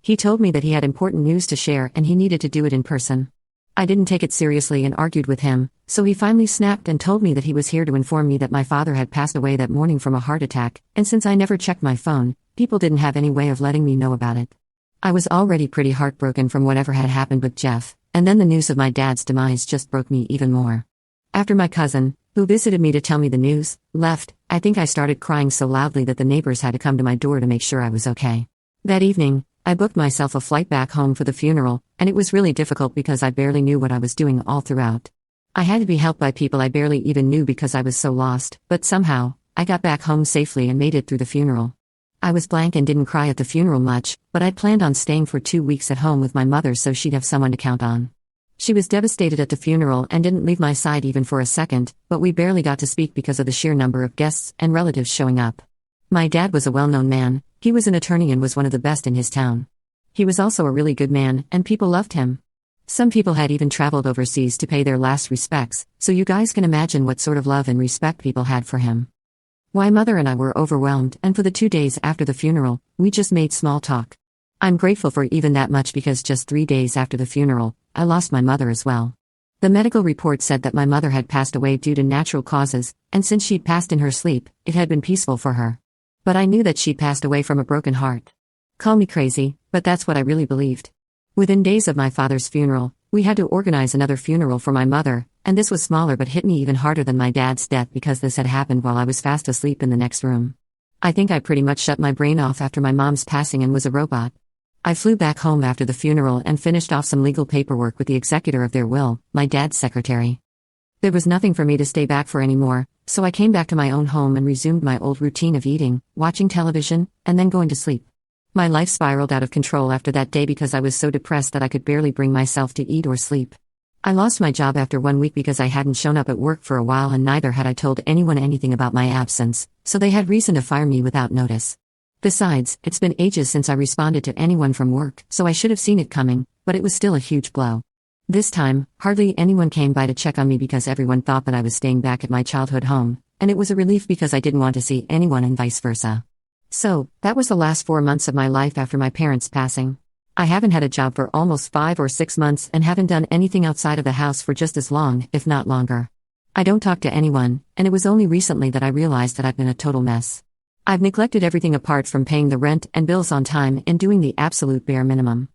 He told me that he had important news to share and he needed to do it in person. I didn't take it seriously and argued with him, so he finally snapped and told me that he was here to inform me that my father had passed away that morning from a heart attack, and since I never checked my phone, people didn't have any way of letting me know about it. I was already pretty heartbroken from whatever had happened with Jeff, and then the news of my dad's demise just broke me even more. After my cousin, who visited me to tell me the news, left, I think I started crying so loudly that the neighbors had to come to my door to make sure I was okay. That evening, I booked myself a flight back home for the funeral, and it was really difficult because I barely knew what I was doing all throughout. I had to be helped by people I barely even knew because I was so lost, but somehow, I got back home safely and made it through the funeral. I was blank and didn't cry at the funeral much, but I'd planned on staying for 2 weeks at home with my mother so she'd have someone to count on. She was devastated at the funeral and didn't leave my side even for a second, but we barely got to speak because of the sheer number of guests and relatives showing up. My dad was a well-known man. He was an attorney and was one of the best in his town. He was also a really good man, and people loved him. Some people had even traveled overseas to pay their last respects, so you guys can imagine what sort of love and respect people had for him. My mother and I were overwhelmed, and for the 2 days after the funeral, we just made small talk. I'm grateful for even that much because just 3 days after the funeral, I lost my mother as well. The medical report said that my mother had passed away due to natural causes, and since she'd passed in her sleep, it had been peaceful for her. But I knew that she'd passed away from a broken heart. Call me crazy, but that's what I really believed. Within days of my father's funeral, we had to organize another funeral for my mother, and this was smaller but hit me even harder than my dad's death because this had happened while I was fast asleep in the next room. I think I pretty much shut my brain off after my mom's passing and was a robot. I flew back home after the funeral and finished off some legal paperwork with the executor of their will, my dad's secretary. There was nothing for me to stay back for anymore, so I came back to my own home and resumed my old routine of eating, watching television, and then going to sleep. My life spiraled out of control after that day because I was so depressed that I could barely bring myself to eat or sleep. I lost my job after 1 week because I hadn't shown up at work for a while and neither had I told anyone anything about my absence, so they had reason to fire me without notice. Besides, it's been ages since I responded to anyone from work, so I should have seen it coming, but it was still a huge blow. This time, hardly anyone came by to check on me because everyone thought that I was staying back at my childhood home, and it was a relief because I didn't want to see anyone and vice versa. So, that was the last 4 months of my life after my parents' passing. I haven't had a job for almost 5 or 6 months and haven't done anything outside of the house for just as long, if not longer. I don't talk to anyone, and it was only recently that I realized that I've been a total mess. I've neglected everything apart from paying the rent and bills on time and doing the absolute bare minimum.